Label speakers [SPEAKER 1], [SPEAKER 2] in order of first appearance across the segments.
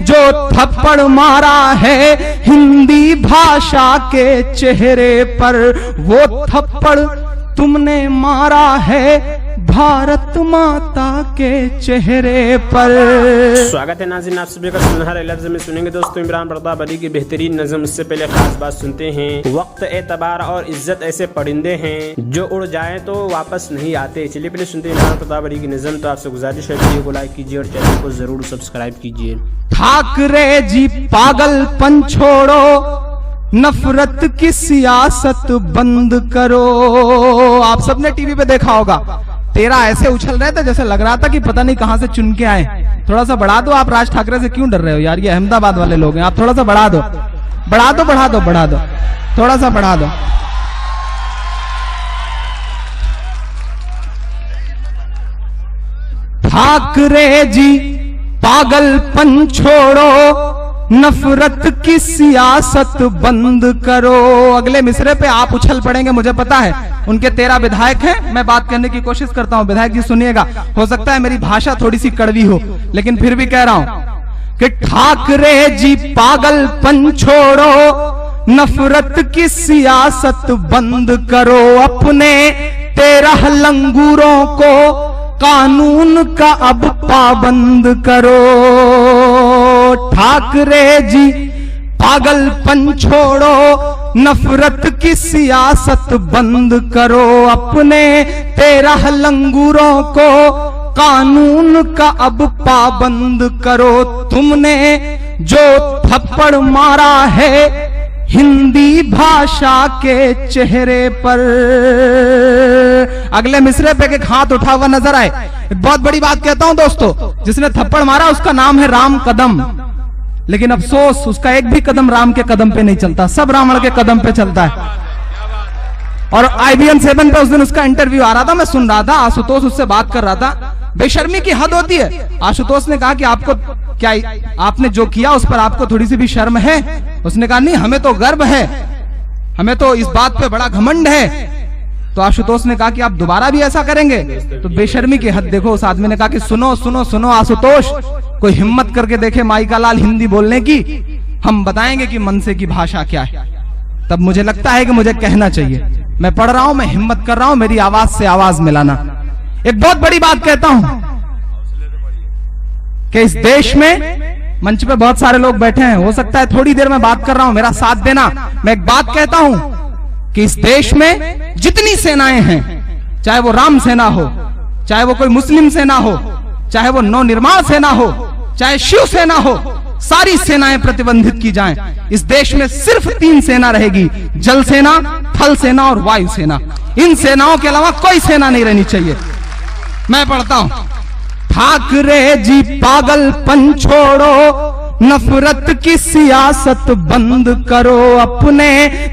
[SPEAKER 1] जो थप्पड़ मारा है हिंदी भाषा के चेहरे पर, वो थप्पड़ तुमने मारा है भारत माता के चेहरे पर।
[SPEAKER 2] स्वागत है नाज़रीन, आप सभी का सुनहरे लफ्ज में सुनेंगे दोस्तों इमरान प्रताप अली की बेहतरीन नज़म। उससे पहले खास बात सुनते हैं, वक्त एतबार और इज्जत ऐसे परिंदे हैं जो उड़ जाएं तो वापस नहीं आते। चलिए पहले सुनते हैं इमरान प्रताप अली की नज़म। तो आपसे गुजारिश है वीडियो को लाइक कीजिए और चैनल को जरूर सब्सक्राइब कीजिए।
[SPEAKER 1] ठाकरे जी पागलपन छोड़ो, नफरत की सियासत बंद करो। आप सबने टीवी पे देखा होगा, तेरा ऐसे उछल रहे थे जैसे लग रहा था कि पता नहीं कहां से चुन के आए। थोड़ा सा बढ़ा दो। आप राज ठाकरे से क्यों डर रहे हो यार? ये अहमदाबाद वाले लोग हैं। आप थोड़ा सा बढ़ा दो, बढ़ा दो, बढ़ा दो, बढ़ा दो, थोड़ा सा बढ़ा दो। ठाकरे जी पागलपन छोड़ो, नफरत की सियासत बंद करो। अगले मिसरे पे आप उछल पड़ेंगे, मुझे पता है। उनके 13 विधायक हैं। मैं बात करने की कोशिश करता हूं। विधायक जी सुनिएगा, हो सकता है मेरी भाषा थोड़ी सी कड़वी हो, लेकिन फिर भी कह रहा हूं कि ठाकरे जी पागलपन छोड़ो, नफरत की सियासत बंद करो। अपने 13 लंगूरों को कानून का अब पाबंद करो। ठाकरे जी पागलपन छोड़ो, नफरत की सियासत बंद करो। अपने 13 लंगूरों को कानून का अब पाबंद करो। तुमने जो थप्पड़ मारा है हिंदी भाषा के चेहरे पर। अगले मिसरे पे एक हाथ उठा हुआ नजर आए। बहुत बड़ी बात कहता हूं दोस्तों, जिसने थप्पड़ मारा उसका नाम है राम कदम, लेकिन अफसोस उसका एक भी कदम राम के कदम पे नहीं चलता, सब रावण के कदम पे चलता है। और IBN 7 पे उस दिन उसका इंटरव्यू आ रहा था, मैं सुन रहा था। आशुतोष उससे बात कर रहा था। बेशर्मी की हद होती है। आशुतोष ने कहा कि आपको क्या, आपने जो किया उस पर आपको थोड़ी सी भी शर्म है? उसने कहा नहीं, हमें तो गर्व है, हमें तो इस बात पे बड़ा घमंड है। तो आशुतोष ने कहा कि आप दोबारा भी ऐसा करेंगे? तो बेशर्मी की हद देखो। उस आदमी ने कहा कि सुनो सुनो सुनो आशुतोष, कोई हिम्मत करके देखे माई का लाल हिंदी बोलने की, हम बताएंगे कि मनसे की भाषा क्या है। तब मुझे लगता है कि मुझे कहना चाहिए। मैं पढ़ रहा हूं, मैं हिम्मत कर रहा हूं, मेरी आवाज से आवाज मिलाना। एक बहुत बड़ी बात कहता हूं कि इस देश में, मंच पे बहुत सारे लोग बैठे हैं, हो सकता है थोड़ी देर में बात कर रहा हूं, मेरा साथ देना। मैं एक बात कहता हूं कि इस देश में जितनी सेनाएं हैं, चाहे वो राम सेना हो, चाहे वो कोई मुस्लिम सेना हो, चाहे वो नवनिर्माण सेना हो, चाहे शिव सेना हो, सारी सेनाएं प्रतिबंधित की जाएं। इस देश में सिर्फ 3 सेना रहेगी, जल सेना, थल सेना और वायु सेना। इन सेनाओं के अलावा कोई सेना नहीं रहनी चाहिए। मैं पढ़ता हूं, ठाकरे जी पागलपन छोड़ो, नफरत की सियासत बंद करो। अपने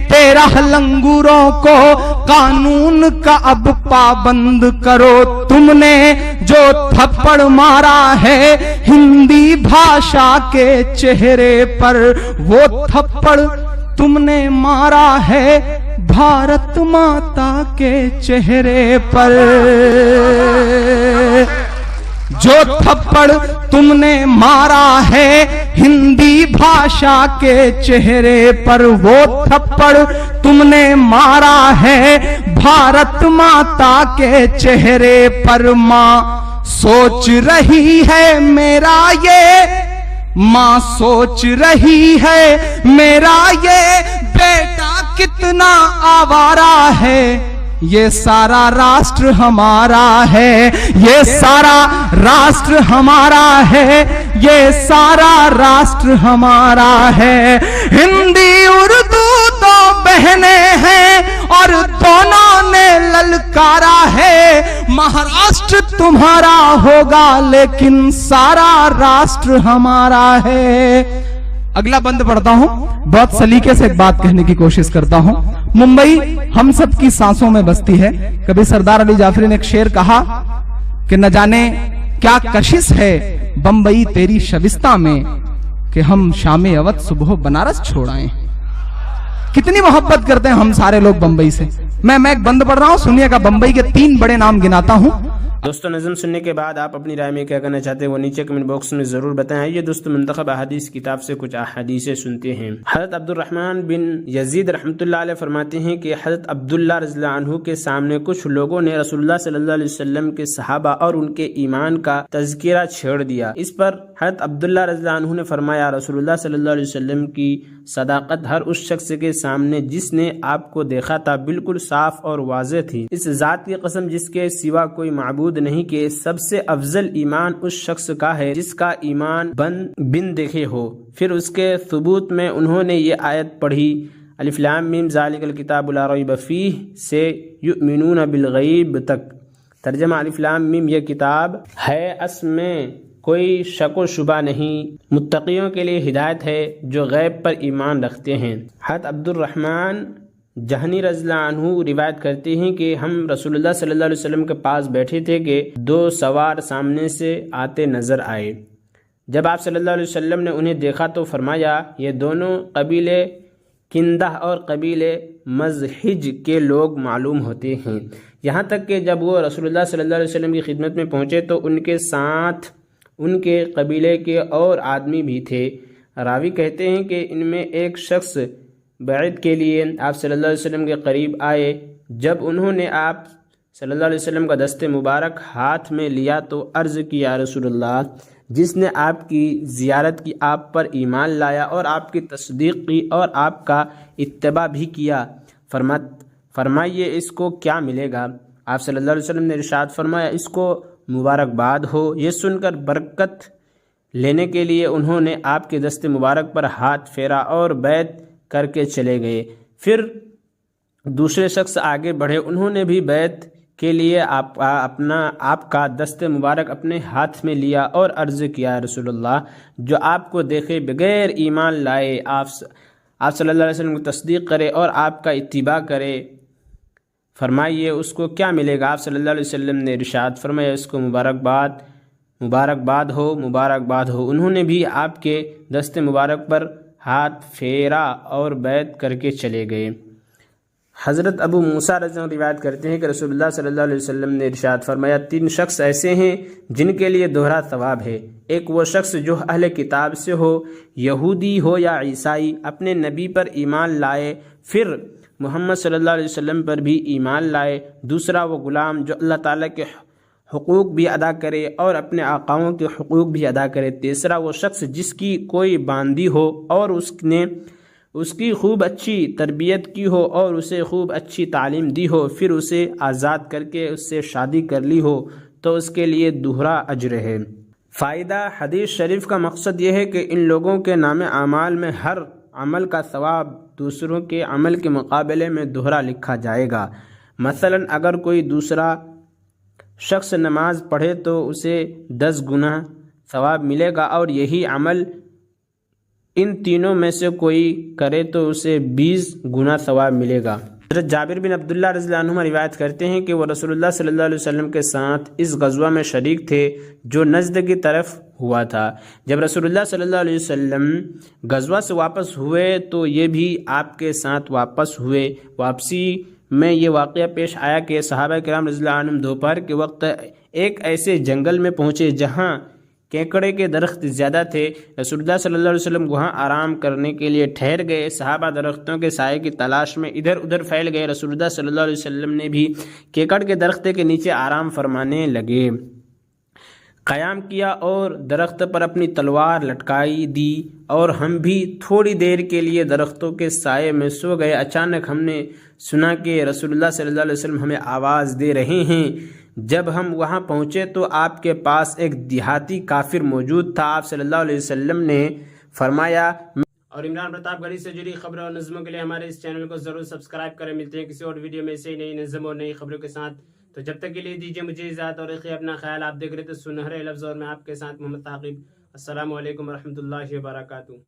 [SPEAKER 1] 13 लंगूरों को कानून का अब पाबंद करो। तुमने जो थप्पड़ मारा है हिंदी भाषा के चेहरे पर, वो थप्पड़ तुमने मारा है भारत माता के चेहरे पर। जो थप्पड़ तुमने मारा है हिंदी भाषा के चेहरे पर, वो थप्पड़ तुमने मारा है भारत माता के चेहरे पर। माँ सोच रही है मेरा ये, माँ सोच रही है मेरा ये बेटा कितना आवारा है। ये सारा राष्ट्र हमारा है, ये सारा राष्ट्र हमारा है, ये सारा राष्ट्र हमारा है। हिंदी उर्दू तो बहने हैं और दोनों ने ललकारा है। महाराष्ट्र तुम्हारा होगा लेकिन सारा राष्ट्र हमारा है। अगला बंद पढ़ता हूं, बहुत सलीके से एक बात कहने की कोशिश करता हूं। मुंबई हम सब की सांसों में बसती है। कभी सरदार अली जाफरी ने एक शेर कहा कि न जाने क्या कशिश है बंबई तेरी शविस्ता में, कि हम शामे अवध सुबह बनारस छोड़ आए। कितनी मोहब्बत करते हैं हम सारे लोग बंबई से। मैं एक बंद पढ़ रहा हूं, सुनिएगा। बंबई के 3 बड़े नाम गिनाता हूं,
[SPEAKER 2] दोस्तों नज़म सुनने के बाद आप अपनी राय में क्या करना चाहते हैं वो नीचे कमेंट बॉक्स में ज़रूर बताएं। आइए दोस्तों मुंतखब अहादीस किताब से कुछ अहादीसें सुनते हैं। हज़रत अब्दुर्रहमान बिन यजीद रहमतुल्लाह अलैह फरमाते हैं कि हज़रत अब्दुल्लाह रज़ियल्लाहु अन्हु के सामने कुछ लोगों ने रसूलुल्लाह सल्लल्लाहु अलैहि वसल्लम के सहाबा और उनके ईमान का तज़किरा छेड़ दिया। इस पर हज़रत अब्दुल्लाह रज़ियल्लाहु अन्हु ने फरमाया, रसूलुल्लाह सल्लल्लाहु अलैहि वसल्लम की सदाकत हर उस शख्स के सामने जिसने आपको देखा था बिल्कुल साफ और वाज़ेह थी। इस ज़ात की कसम जिसके सिवा कोई माबूद नहीं के सबसे अफजल ईमान उस शख्स का है जिसका ईमान बिन देखे हो। फिर उसके सबूत में उन्होंने ये आयत पढ़ी, अलिफ लाम मीम ज़ालिकल किताबु ला रैब फीह से युमिनून बिल गैब तक। तर्जमा अलिफ लाम मीम ये किताब है, असमें कोई शक व शुबा नहीं, मुत्तकियों के लिए हिदायत है जो गैब पर ईमान रखते हैं। हज़रत अब्दुर्रहमान जहनी रज़ियल्लाहु अन्हु रिवायत करते हैं कि हम रसूलुल्लाह सल्लल्लाहु अलैहि वसल्लम के पास बैठे थे कि दो सवार सामने से आते नजर आए। जब आप सल्लल्लाहु अलैहि वसल्लम ने उन्हें देखा तो फरमाया, ये दोनों कबीले किंदाह और कबीले मज़हिज के लोग मालूम होते हैं। यहाँ तक कि जब वो रसूलुल्लाह सल्लल्लाहु अलैहि वसल्लम की खिदमत में पहुँचे तो उनके साथ उनके कबीले के और आदमी भी थे। रावी कहते हैं कि इनमें एक शख्स बैत के लिए आप सल्लल्लाहु अलैहि वसल्लम के करीब आए। जब उन्होंने आप सल्लल्लाहु अलैहि वसल्लम का दस्ते मुबारक हाथ में लिया तो अर्ज़ किया, रसूलुल्लाह जिसने आपकी ज़ियारत की, आप पर ईमान लाया और आपकी तस्दीक की और आपका इत्तबा भी किया, फरमाइए इसको क्या मिलेगा। आप सल्लल्लाहु अलैहि वसल्लम ने इरशाद फरमाया, इसको मुबारकबाद हो। ये सुनकर बरकत लेने के लिए उन्होंने आपके दस्ते मुबारक पर हाथ फेरा और बैत करके चले गए। फिर दूसरे शख्स आगे बढ़े, उन्होंने भी बैत के लिए आपका दस्ते मुबारक अपने हाथ में लिया और अर्ज़ किया, रसूलुल्लाह जो आपको देखे बगैर ईमान लाए आप सल्लल्लाहु अलैहि वसल्लम की तस्दीक करे और आपका इत्तिबा करे, फरमाइए उसको क्या मिलेगा। आप सल्लल्लाहु अलैहि वसल्लम ने इरशाद फरमाया, इसको मुबारकबाद हो। उन्होंने भी आपके दस्ते मुबारक पर हाथ फेरा और बैत करके चले गए। हज़रत अबू मूसा रज़ियल्लाहु रिवायत करते हैं कि रसूलुल्लाह सल्लल्लाहु अलैहि वसल्लम ने इरशाद फरमाया, 3 शख्स ऐसे हैं जिनके लिए दोहरा सवाब है। एक वो शख्स जो अहले किताब से हो, यहूदी हो या ईसाई, अपने नबी पर ईमान लाए फिर मोहम्मद सल्लल्लाहु अलैहि वसल्लम पर भी ईमान लाए। दूसरा वो गुलाम जो अल्लाह ताला के हुकूक भी अदा करे और अपने आकाओं के हुकूक भी अदा करे। तीसरा वो शख्स जिसकी कोई बांदी हो और उसने उसकी खूब अच्छी तरबियत की हो और उसे खूब अच्छी तालीम दी हो, फिर उसे आज़ाद करके उससे शादी कर ली हो, तो उसके लिए दोहरा अजर है। फ़ायदा हदीस शरीफ का मकसद यह है कि इन लोगों के नाम अमाल में हर अमल का सवाब दूसरों के अमल के मुकाबले में दोहरा लिखा जाएगा। मसलन अगर कोई दूसरा शख्स नमाज पढ़े तो उसे 10 गुना सवाब मिलेगा और यही अमल इन तीनों में से कोई करे तो उसे 20 गुना सवाब मिलेगा। हज़रत जाबिर बिन अब्दुल्लाह रज़ियल्लाहु अन्हु रिवायत करते हैं कि वो रसूलुल्लाह सल्लल्लाहु अलैहि वसल्लम के साथ इस गज़वा में शरीक थे जो नजद की तरफ हुआ था। जब रसूलुल्लाह सल्लल्लाहु अलैहि वसल्लम गज़वा से वापस हुए तो ये भी आपके साथ वापस हुए। वापसी में ये वाक़या पेश आया कि सहाबा किराम रज़ियल्लाहु अन्हुम दोपहर के वक्त एक ऐसे जंगल में पहुँचे जहाँ केकड़े के दरख्त ज़्यादा थे। रसूलुल्लाह सल्लल्लाहु अलैहि वसल्लम वहाँ आराम करने के लिए ठहर गए। सहाबा दरख्तों के साए की तलाश में इधर उधर फैल गए। रसूलुल्लाह सल्लल्लाहु अलैहि वसल्लम ने भी केकड़ के दरख्त के नीचे आराम फरमाने लगे, क़याम किया और दरख्त पर अपनी तलवार लटकाई दी और हम भी थोड़ी देर के लिए दरख्तों के साए में सो गए। अचानक हमने सुना कि रसूलुल्लाह सल्लल्लाहु अलैहि वसल्लम हमें आवाज़ दे रहे हैं। जब हम वहाँ पहुँचे तो आपके पास एक देहाती काफिर मौजूद था। आप सल्लल्लाहु अलैहि वसल्लम ने फरमाया। और इमरान प्रतापगढ़ी से जुड़ी खबरों और नज़मों के लिए हमारे इस चैनल को ज़रूर सब्सक्राइब करें। मिलते हैं किसी और वीडियो में से नई नज़म और नई खबरों के साथ। तो जब तक के लिए दीजिए मुझे इजाज़त और रखिए अपना ख्याल। आप देख रहे थे सुनहरे लफ्ज़ और मैं आपके साथ मोहम्मद ताक़िब। अस्सलामु अलैकुम रहमतुल्लाहि व बरकातुहू।